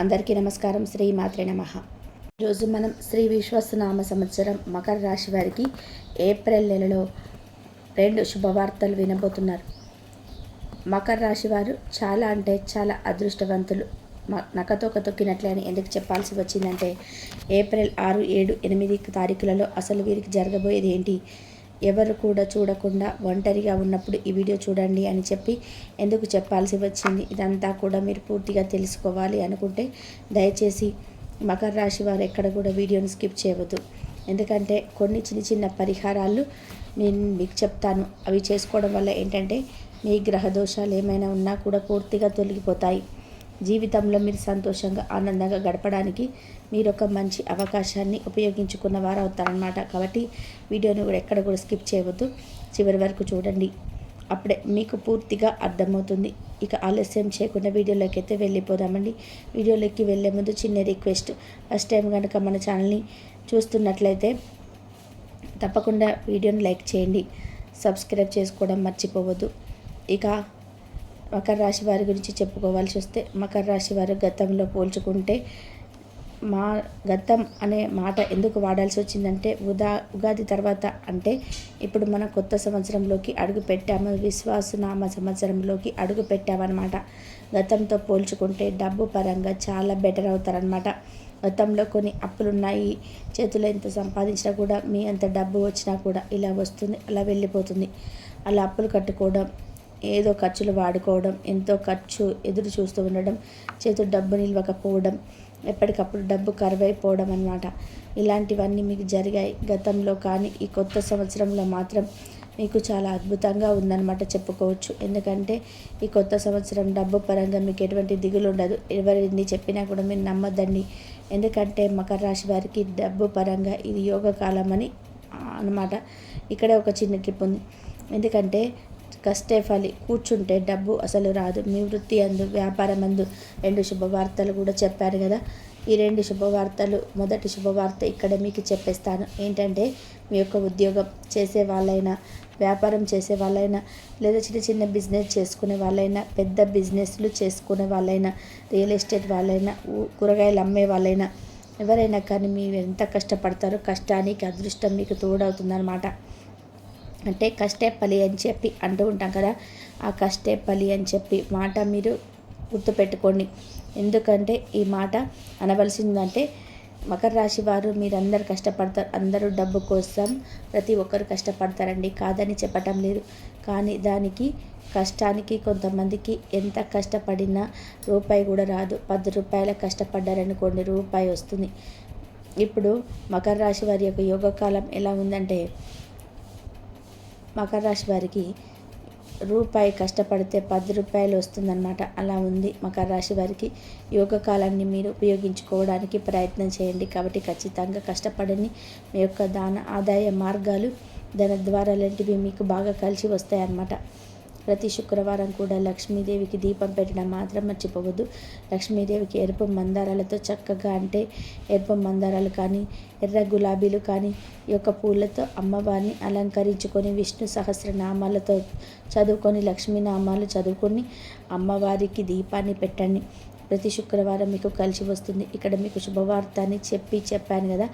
అందరికీ నమస్కారం. శ్రీ మాత్రే నమః. ఈరోజు మనం శ్రీ విశ్వస్నామ సంవత్సరం మకర రాశి వారికి ఏప్రిల్ నెలలో 2 శుభవార్తలు వినబోతున్నారు. మకర రాశి వారు చాలా అంటే చాలా అదృష్టవంతులు. నక్కతోక తొక్కినట్లే అని ఎందుకు చెప్పాల్సి వచ్చిందంటే ఏప్రిల్ 6, 7, 8 తారీఖులలో అసలు వీరికి జరగబోయేది ఏంటి, ఎవరు కూడా చూడకుండా ఒంటరిగా ఉన్నప్పుడు ఈ వీడియో చూడండి అని చెప్పి ఎందుకు చెప్పాల్సి వచ్చింది. ఇదంతా కూడా మీరు పూర్తిగా తెలుసుకోవాలి అనుకుంటే దయచేసి మకర రాశి వారు ఎక్కడ కూడా వీడియోని స్కిప్ చేయవద్దు. ఎందుకంటే కొన్ని చిన్న చిన్న పరిహారాలు నేను మీకు చెప్తాను. అవి చేసుకోవడం వల్ల ఏంటంటే మీ గ్రహ దోషాలు ఏమైనా ఉన్నా కూడా పూర్తిగా తొలగిపోతాయి. జీవితంలో మీరు సంతోషంగా ఆనందంగా గడపడానికి మీరు ఒక మంచి అవకాశాన్ని ఉపయోగించుకున్న వారు అవుతారనమాట. కాబట్టి వీడియోని కూడా ఎక్కడ కూడా స్కిప్ చేయవద్దు, చివరి వరకు చూడండి. అప్పుడే మీకు పూర్తిగా అర్థమవుతుంది. ఇక ఆలస్యం చేయకుండా వీడియోలోకి అయితే వెళ్ళిపోదామండి. వీడియోలోకి వెళ్ళే ముందు చిన్న రిక్వెస్ట్, ఫస్ట్ టైం కనుక మన ఛానల్ని చూస్తున్నట్లయితే తప్పకుండా వీడియోని లైక్ చేయండి, సబ్స్క్రైబ్ చేసుకోవడం మర్చిపోవద్దు. ఇక మకర రాశి వారి గురించి చెప్పుకోవాల్సి వస్తే మకర రాశి వారు గతంలో పోల్చుకుంటే గతం అనే మాట ఎందుకు వాడాల్సి వచ్చిందంటే ఉగాది తర్వాత అంటే ఇప్పుడు మన కొత్త సంవత్సరంలోకి అడుగు పెట్టాము, విశ్వాసనామ సంవత్సరంలోకి అడుగు పెట్టామన్నమాట. గతంతో పోల్చుకుంటే డబ్బు పరంగా చాలా బెటర్ అవుతారనమాట. గతంలో కొన్ని అప్పులున్నాయి, చేతిలో ఎంత సంపాదించినా కూడా మీ అంత డబ్బు వచ్చినా కూడా ఇలా వస్తుంది, అలా వెళ్ళిపోతుంది. అలా అప్పులు కట్టుకోవడం, ఏదో ఖర్చులు వాడుకోవడం, ఎంతో ఖర్చు ఎదురు చూస్తూ ఉండడం, చేతులు డబ్బు నిలవకపోవడం, ఎప్పటికప్పుడు డబ్బు కరువైపోవడం అన్నమాట. ఇలాంటివన్నీ మీకు జరిగాయి గతంలో. కానీ ఈ కొత్త సంవత్సరంలో మాత్రం మీకు చాలా అద్భుతంగా ఉందన్నమాట చెప్పుకోవచ్చు. ఎందుకంటే ఈ కొత్త సంవత్సరం డబ్బు పరంగా మీకు ఎటువంటి దిగులు ఉండదు. ఎవరిని చెప్పినా కూడా మీరు నమ్మద్దండి. ఎందుకంటే మకర రాశి వారికి డబ్బు పరంగా ఇది యోగ కాలం అని అన్నమాట. ఇక్కడ ఒక చిన్న ట్రిప్ ఉంది. ఎందుకంటే కష్టే ఫలి, కూర్చుంటే డబ్బు అసలు రాదు. మీ వృత్తి అందు, వ్యాపారం అందు 2 శుభవార్తలు కూడా చెప్పారు కదా. ఈ 2 శుభవార్తలు, మొదటి శుభవార్త ఇక్కడ మీకు చెప్పేస్తాను. ఏంటంటే మీ యొక్క ఉద్యోగం చేసే వాళ్ళైనా, వ్యాపారం చేసే వాళ్ళైనా, లేదా చిన్న చిన్న బిజినెస్ చేసుకునే వాళ్ళైనా, పెద్ద బిజినెస్లు చేసుకునే వాళ్ళైనా, రియల్ ఎస్టేట్ వాళ్ళైనా, కూరగాయలు అమ్మే వాళ్ళైనా, ఎవరైనా కానీ మీరు ఎంత కష్టపడతారో కష్టానికి అదృష్టం మీకు తోడవుతుందన్నమాట. అంటే కష్టే ఫలి అని చెప్పి అంటూ ఉంటాం కదా. ఆ కష్టే ఫలి అని చెప్పి మాట మీరు గుర్తుపెట్టుకోండి. ఎందుకంటే ఈ మాట అనవలసిందంటే మకర రాశి వారు మీరందరూ కష్టపడతారు. అందరూ డబ్బు కోసం ప్రతి ఒక్కరు కష్టపడతారండి, కాదని చెప్పటం లేదు. కానీ దానికి కష్టానికి కొంతమందికి ఎంత కష్టపడినా రూపాయి కూడా రాదు. 10 రూపాయల కష్టపడ్డారనుకోండి, రూపాయి వస్తుంది. ఇప్పుడు మకర రాశి వారి యొక్క యోగకాలం ఎలా ఉందంటే మకర రాశి వారికి రూపాయి కష్టపడితే 10 రూపాయలు వస్తుందన్నమాట. అలా ఉంది మకర రాశి వారికి. యోగ కాలాన్ని మీరు ఉపయోగించుకోవడానికి ప్రయత్నం చేయండి. కాబట్టి ఖచ్చితంగా కష్టపడని మీ యొక్క ఆదాయ మార్గాలు, ధన ద్వారాలంటివి మీకు బాగా కలిసి వస్తాయన్నమాట. ప్రతి శుక్రవారం కూడా లక్ష్మీదేవికి దీపం పెట్టడం మాత్రం మర్చిపోవద్దు. లక్ష్మీదేవికి ఎరుపు మందారాలతో చక్కగా, అంటే ఎరుపు మందారాలు కానీ, ఎర్ర గులాబీలు కానీ, ఈ యొక్క పూలతో అమ్మవారిని అలంకరించుకొని విష్ణు సహస్రనామాలతో చదువుకొని, లక్ష్మీనామాలు చదువుకొని అమ్మవారికి దీపాన్ని పెట్టండి. ప్రతి శుక్రవారం మీకు కలిసి వస్తుంది. ఇక్కడ మీకు శుభవార్త అని చెప్పాను కదా,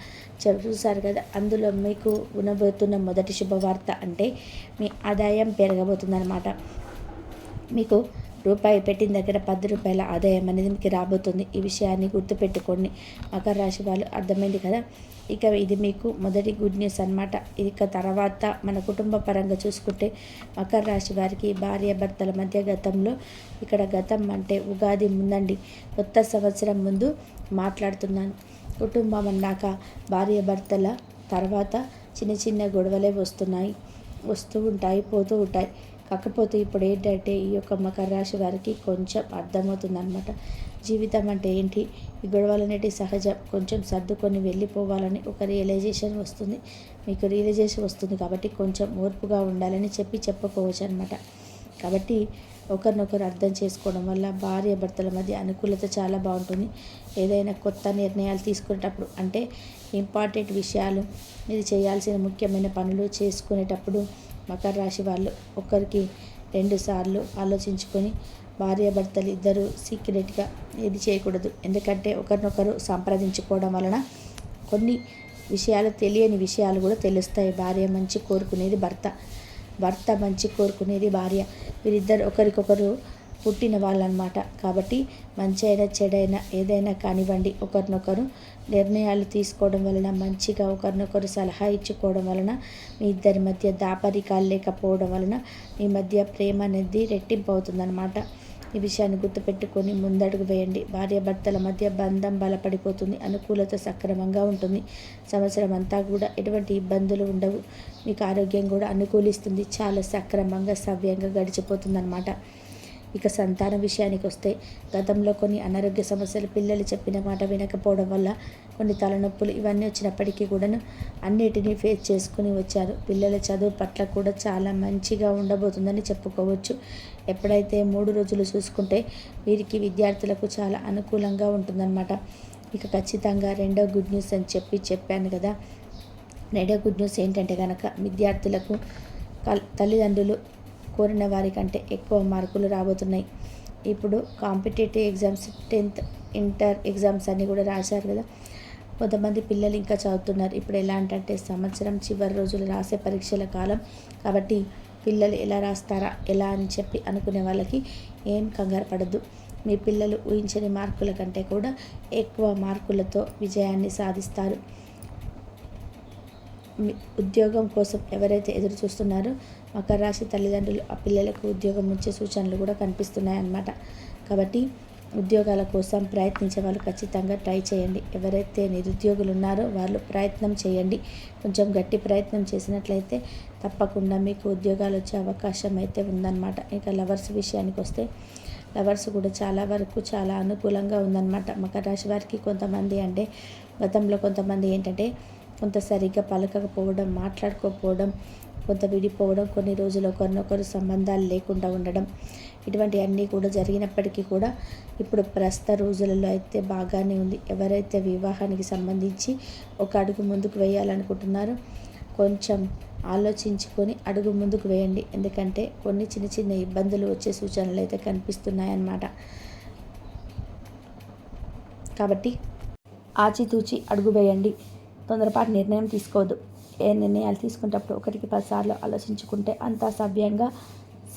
చూసారు కదా. అందులో మీకు వినబోతున్న మొదటి శుభవార్త అంటే మీ ఆదాయం పెరగబోతుందన్నమాట. మీకు రూపాయి పెట్టిన దగ్గర 10 రూపాయల ఆదాయం అనేది మీకు రాబోతుంది. ఈ విషయాన్ని గుర్తుపెట్టుకోండి మకర రాశి వాళ్ళు. అర్థమైంది కదా. ఇక ఇది మీకు మొదటి గుడ్ న్యూస్ అన్నమాట. ఇక తర్వాత మన కుటుంబ పరంగా చూసుకుంటే మకర రాశి వారికి భార్యాభర్తల మధ్య గతంలో, ఇక్కడ గతం అంటే ఉగాది ముందండి, కొత్త సంవత్సరం ముందు మాట్లాడుతున్నాను. కుటుంబం అన్నాక భార్యాభర్తల తర్వాత చిన్న చిన్న గొడవలే వస్తూ ఉంటాయి, పోతూ ఉంటాయి. కాకపోతే ఇప్పుడు ఏంటంటే ఈ యొక్క మకర రాశి వారికి కొంచెం అర్థమవుతుందన్నమాట. జీవితం అంటే ఏంటి, ఈ గొడవలు అనేవి సహజం, కొంచెం సర్దుకొని వెళ్ళిపోవాలని ఒక రియలైజేషన్ వస్తుంది. మీకు రియలైజేషన్ వస్తుంది కాబట్టి కొంచెం ఓర్పుగా ఉండాలని చెప్పుకోవచ్చు అనమాట. కాబట్టి ఒకరినొకరు అర్థం చేసుకోవడం వల్ల భార్య భర్తల మధ్య అనుకూలత చాలా బాగుంటుంది. ఏదైనా కొత్త నిర్ణయాలు తీసుకునేటప్పుడు, అంటే ఇంపార్టెంట్ విషయాలు, ఇది చేయాల్సిన ముఖ్యమైన పనులు చేసుకునేటప్పుడు మకర రాశి వాళ్ళు ఒకరికి 2 సార్లు ఆలోచించుకొని భార్యాభర్తలు ఇద్దరు సీక్రెట్గా ఏది చేయకూడదు. ఎందుకంటే ఒకరినొకరు సంప్రదించుకోవడం వలన కొన్ని విషయాలు, తెలియని విషయాలు కూడా తెలుస్తాయి. భార్య మంచి కోరుకునేది భర్త, భర్త మంచి కోరుకునేది భార్య. వీరిద్దరు ఒకరికొకరు పుట్టిన వాళ్ళనమాట. కాబట్టి మంచి అయినా చెడైనా ఏదైనా కానివ్వండి, ఒకరినొకరు నిర్ణయాలు తీసుకోవడం వలన, మంచిగా ఒకరినొకరు సలహా ఇచ్చుకోవడం వలన, మీ ఇద్దరి మధ్య దాపరికాలు లేకపోవడం వలన మీ మధ్య ప్రేమ అనేది రెట్టింపు అవుతుందన్నమాట. ఈ విషయాన్ని గుర్తుపెట్టుకొని ముందడుగు వేయండి. భార్యాభర్తల మధ్య బంధం బలపడిపోతుంది, అనుకూలత సక్రమంగా ఉంటుంది. సంవత్సరం అంతా కూడా ఎటువంటి ఇబ్బందులు ఉండవు. మీకు ఆరోగ్యం కూడా అనుకూలిస్తుంది, చాలా సక్రమంగా సవ్యంగా గడిచిపోతుందన్నమాట. ఇక సంతానం విషయానికి వస్తే, గతంలో కొన్ని అనారోగ్య సమస్యలు, పిల్లలు చెప్పిన మాట వినకపోవడం వల్ల కొన్ని తలనొప్పులు ఇవన్నీ వచ్చినప్పటికీ కూడాను అన్నిటినీ ఫేస్ చేసుకుని వచ్చారు. పిల్లల చదువు పట్ల కూడా చాలా మంచిగా ఉండబోతుందని చెప్పుకోవచ్చు. ఎప్పుడైతే 3 రోజులు చూసుకుంటే వీరికి విద్యార్థులకు చాలా అనుకూలంగా ఉంటుందన్నమాట. ఇక ఖచ్చితంగా రెండో గుడ్ న్యూస్ అని చెప్పాను కదా. రెండో గుడ్ న్యూస్ ఏంటంటే కనుక, విద్యార్థులకు తల్లిదండ్రులు కోరిన వారికంటే ఎక్కువ మార్కులు రాబోతున్నాయి. ఇప్పుడు competitive exams, 10th inter exams అన్నీ కూడా రాశారు కదా. కొంతమంది పిల్లలు ఇంకా చదువుతున్నారు. ఇప్పుడు ఎలా అంటే సంవత్సరం చివరి రోజులు రాసే పరీక్షల కాలం కాబట్టి పిల్లలు ఎలా రాస్తారా ఎలా అని చెప్పి అనుకునే వాళ్ళకి ఏం కంగారు పడద్దు. మీ పిల్లలు ఊహించని మార్కుల కంటే కూడా ఎక్కువ మార్కులతో విజయాన్ని సాధిస్తారు. ఉద్యోగం కోసం ఎవరైతే ఎదురు చూస్తున్నారో మకర రాశి తల్లిదండ్రులు ఆ పిల్లలకు ఉద్యోగం వచ్చే సూచనలు కూడా కనిపిస్తున్నాయి అన్నమాట. కాబట్టి ఉద్యోగాల కోసం ప్రయత్నించే వాళ్ళు ఖచ్చితంగా ట్రై చేయండి. ఎవరైతే నిరుద్యోగులు ఉన్నారో వాళ్ళు ప్రయత్నం చేయండి. కొంచెం గట్టి ప్రయత్నం చేసినట్లయితే తప్పకుండా మీకు ఉద్యోగాలు వచ్చే అవకాశం అయితే ఉందన్నమాట. ఇక లవర్స్ విషయానికి వస్తే, లవర్స్ కూడా చాలా వరకు చాలా అనుకూలంగా ఉందన్నమాట. మకర రాశి వారికి కొంతమంది అంటే గతంలో కొంతమంది ఏంటంటే కొంత సరిగ్గా పలకకపోవడం, మాట్లాడుకోకపోవడం, కొంత విడిపోవడం, కొన్ని రోజులు ఒకరినొకరు సంబంధాలు లేకుండా ఉండడం, ఇటువంటివన్నీ కూడా జరిగినప్పటికీ కూడా ఇప్పుడు ప్రస్తుత రోజులలో అయితే బాగానే ఉంది. ఎవరైతే వివాహానికి సంబంధించి ఒక అడుగు ముందుకు వేయాలనుకుంటున్నారో కొంచెం ఆలోచించుకొని అడుగు ముందుకు వేయండి. ఎందుకంటే కొన్ని చిన్న చిన్న ఇబ్బందులు వచ్చే సూచనలు అయితే కనిపిస్తున్నాయన్నమాట. కాబట్టి ఆచితూచి అడుగు వేయండి. తొందరపాటు నిర్ణయం తీసుకోవద్దు. ఏ నిర్ణయాలు తీసుకునేటప్పుడు 1కి 10 సార్లు ఆలోచించుకుంటే అంతా సవ్యంగా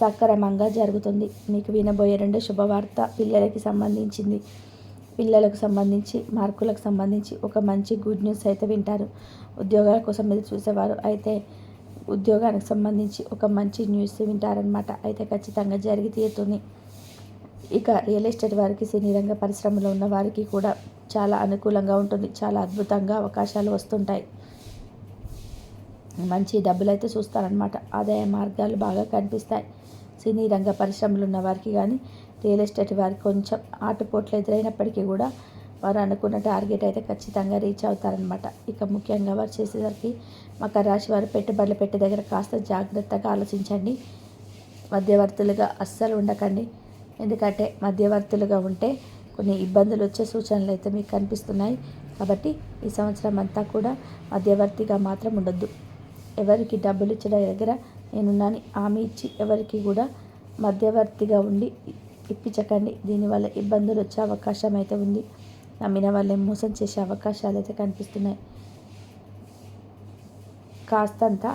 సక్రమంగా జరుగుతుంది. మీకు వినబోయే రెండో శుభవార్త పిల్లలకు సంబంధించి మార్కులకు సంబంధించి ఒక మంచి గుడ్ న్యూస్ అయితే వింటారు. ఉద్యోగాల కోసం ఎదురు చూసేవారు అయితే ఉద్యోగానికి సంబంధించి ఒక మంచి న్యూస్ వింటారనమాట. అయితే ఖచ్చితంగా జరిగి తీరుతుంది. ఇక రియల్ ఎస్టేట్ వారికి, సినీ రంగ పరిశ్రమలో ఉన్న వారికి కూడా చాలా అనుకూలంగా ఉంటుంది. చాలా అద్భుతంగా అవకాశాలు వస్తుంటాయి. మంచి డబ్బులు అయితే చూస్తారనమాట. ఆదాయ మార్గాలు బాగా కనిపిస్తాయి. సినీ రంగ పరిశ్రమలు ఉన్న వారికి కానీ, రియల్ ఎస్టేట్ వారికి కొంచెం ఆటుపోట్లు ఎదురైనప్పటికీ కూడా వారు అనుకున్న టార్గెట్ అయితే ఖచ్చితంగా రీచ్ అవుతారనమాట. ఇక ముఖ్యంగా వారు చేసేసరికి మకర రాశి వారు పెట్టుబడులు పెట్టే దగ్గర కాస్త జాగ్రత్తగా ఆలోచించండి. మధ్యవర్తులుగా అస్సలు ఉండకండి. ఎందుకంటే మధ్యవర్తులుగా ఉంటే కొన్ని ఇబ్బందులు వచ్చే సూచనలు అయితే మీకు కనిపిస్తున్నాయి. కాబట్టి ఈ సంవత్సరం అంతా కూడా మధ్యవర్తిగా మాత్రం ఉండొద్దు. ఎవరికి డబ్బులు ఇచ్చే దగ్గర నేనున్నాను హామీ ఇచ్చి ఎవరికి కూడా మధ్యవర్తిగా ఉండి ఇప్పించకండి. దీనివల్ల ఇబ్బందులు వచ్చే అవకాశం అయితే ఉంది. నమ్మిన వాళ్ళే మోసం చేసే అవకాశాలు అయితే కనిపిస్తున్నాయి. కాస్తంత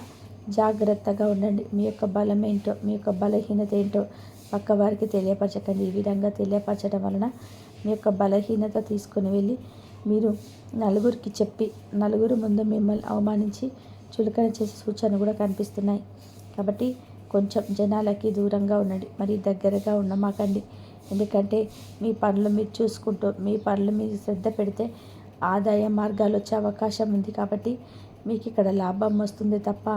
జాగ్రత్తగా ఉండండి. మీ యొక్క బలం ఏంటో, మీ యొక్క బలహీనత ఏంటో పక్క వారికి తెలియపరచకండి. ఈ విధంగా తెలియపరచడం వలన మీ యొక్క బలహీనత తీసుకుని వెళ్ళి మీరు నలుగురికి చెప్పి నలుగురు ముందు మిమ్మల్ని అవమానించి చులకన చేసే సూచనలు కూడా కనిపిస్తున్నాయి. కాబట్టి కొంచెం జనాలకి దూరంగా ఉండండి, మరి దగ్గరగా ఉండమాకండి. ఎందుకంటే మీ పనులు మీరు చూసుకుంటూ మీ పనులు మీరు శ్రద్ధ పెడితే ఆదాయ మార్గాలు వచ్చే అవకాశం ఉంది. కాబట్టి మీకు ఇక్కడ లాభం వస్తుంది తప్ప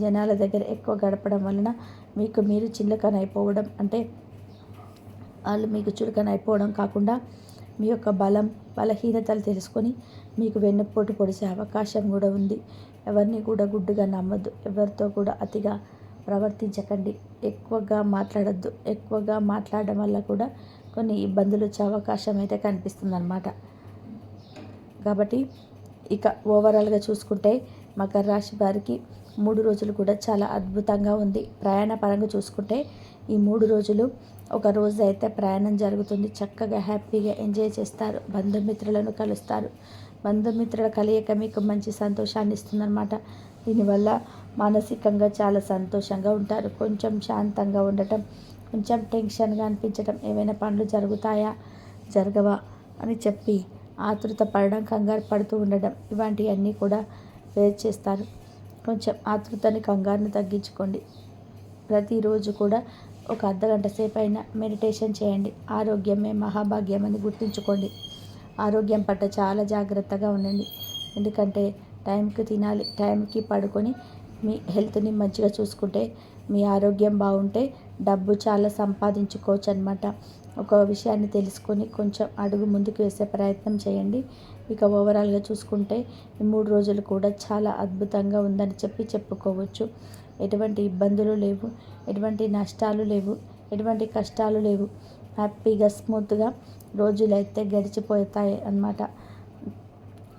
జనాల దగ్గర ఎక్కువ గడపడం వలన మీకు మీరు చులకనైపోవడం, అంటే వాళ్ళు మీకు చులకనైపోవడం కాకుండా మీ యొక్క బలహీనతలు తెలుసుకొని మీకు వెన్నుపోటు పొడిచే అవకాశం కూడా ఉంది. ఎవరిని కూడా గుడ్డుగా నమ్మద్దు. ఎవరితో కూడా అతిగా ప్రవర్తించకండి. ఎక్కువగా మాట్లాడద్దు. ఎక్కువగా మాట్లాడడం వల్ల కూడా కొన్ని ఇబ్బందులు వచ్చే అవకాశం అయితే కనిపిస్తుందన్నమాట. కాబట్టి ఇక ఓవరాల్గా చూసుకుంటే మకర రాశి వారికి 3 రోజులు కూడా చాలా అద్భుతంగా ఉంది. ప్రయాణ పరంగా చూసుకుంటే ఈ 3 రోజులు ఒక రోజు అయితే ప్రయాణం జరుగుతుంది. చక్కగా హ్యాపీగా ఎంజాయ్ చేస్తారు. బంధుమిత్రులను కలుస్తారు. బంధుమిత్రుల కలయిక మీకు మంచి సంతోషాన్ని ఇస్తుందన్నమాట. దీనివల్ల మానసికంగా చాలా సంతోషంగా ఉంటారు. కొంచెం శాంతంగా ఉండటం, కొంచెం టెన్షన్గా అనిపించడం, ఏవైనా పనులు జరుగుతాయా జరగవా అని చెప్పి ఆతృత పడడం, కంగారు పడుతూ ఉండడం, ఇలాంటివన్నీ కూడా ఫేస్ చేస్తారు. కొంచెం ఆతృతని, కంగారుని తగ్గించుకోండి. ప్రతిరోజు కూడా ఒక అర్ధగంట సేపు అయినా మెడిటేషన్ చేయండి. ఆరోగ్యమే మహాభాగ్యం అని గుర్తుంచుకోండి. ఆరోగ్యం పట్ల చాలా జాగ్రత్తగా ఉండండి. ఎందుకంటే టైంకి తినాలి, టైంకి పడుకొని మీ హెల్త్ని మంచిగా చూసుకుంటే, మీ ఆరోగ్యం బాగుంటే డబ్బు చాలా సంపాదించుకోవచ్చు అనమాట. ఒక విషయాన్ని తెలుసుకొని కొంచెం అడుగు ముందుకు వేసే ప్రయత్నం చేయండి. ఇక ఓవరాల్గా చూసుకుంటే ఈ 3 రోజులు కూడా చాలా అద్భుతంగా ఉందని చెప్పుకోవచ్చు. ఎటువంటి ఇబ్బందులు లేవు, ఎటువంటి నష్టాలు లేవు, ఎటువంటి కష్టాలు లేవు. హ్యాపీగా స్మూత్గా రోజులైతే గడిచిపోతాయి అన్నమాట.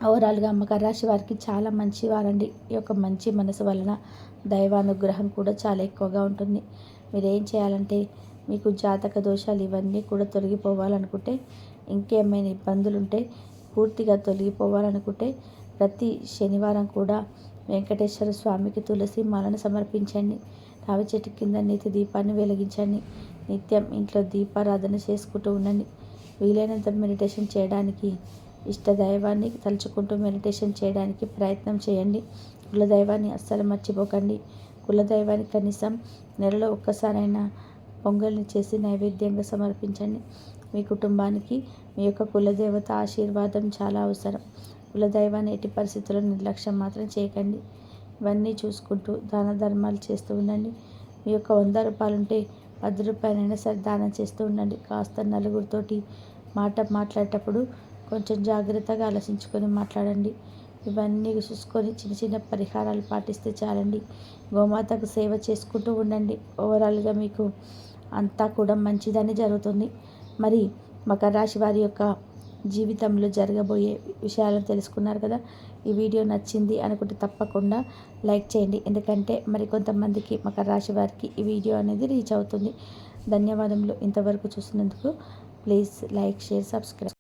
ఓవరాల్గా మకర రాశి వారికి చాలా మంచి వారండి. ఈ యొక్క మంచి మనసు వలన దైవానుగ్రహం కూడా చాలా ఎక్కువగా ఉంటుంది. మీరు ఏం చేయాలంటే, మీకు జాతక దోషాలు ఇవన్నీ కూడా తొలగిపోవాలనుకుంటే, ఇంకేమైనా ఇబ్బందులు ఉంటే పూర్తిగా తొలగిపోవాలనుకుంటే, ప్రతి శనివారం కూడా వెంకటేశ్వర స్వామికి తులసి మాలను సమర్పించండి. రావి చెట్టు కింద నీతి దీపాన్ని వెలిగించండి. నిత్యం ఇంట్లో దీపారాధన చేసుకుంటూ ఉండండి. వీలైనంత మెడిటేషన్ చేయడానికి, ఇష్టదైవాన్ని తలుచుకుంటూ మెడిటేషన్ చేయడానికి ప్రయత్నం చేయండి. కులదైవాన్ని అస్సలు మర్చిపోకండి. కులదైవానికి కనీసం నెలలో ఒక్కసారైనా పొంగల్ని చేసి నైవేద్యంగా సమర్పించండి. మీ కుటుంబానికి మీ యొక్క కులదేవత ఆశీర్వాదం చాలా అవసరం. కులదైవాన్ని ఎట్టి పరిస్థితుల్లో నిర్లక్ష్యం మాత్రం చేయకండి. ఇవన్నీ చూసుకుంటూ దాన ధర్మాలు చేస్తూ ఉండండి. మీ యొక్క 100 రూపాయలు ఉంటే 10 రూపాయలైనా సరే దానం చేస్తూ ఉండండి. కాస్త నలుగురితోటి మాట్లాడేటప్పుడు కొంచెం జాగ్రత్తగా ఆలోచించుకొని మాట్లాడండి. ఇవన్నీ చూసుకొని చిన్న చిన్న పరిహారాలు పాటిస్తే చాలండి. గోమాతకు సేవ చేసుకుంటూ ఉండండి. ఓవరాల్గా మీకు అంతా కూడా మంచిదని జరుగుతుంది. మరి మకర రాశి వారి యొక్క జీవితంలో జరగబోయే విషయాలను తెలుసుకున్నారు కదా. ఈ వీడియో నచ్చింది అనుకుంటే తప్పకుండా లైక్ చేయండి. ఎందుకంటే మరి కొంతమందికి మకర రాశి వారికి ఈ వీడియో అనేది రీచ్ అవుతుంది. ధన్యవాదములు. ఇంతవరకు చూసినందుకు ప్లీజ్ లైక్, షేర్, సబ్స్క్రైబ్.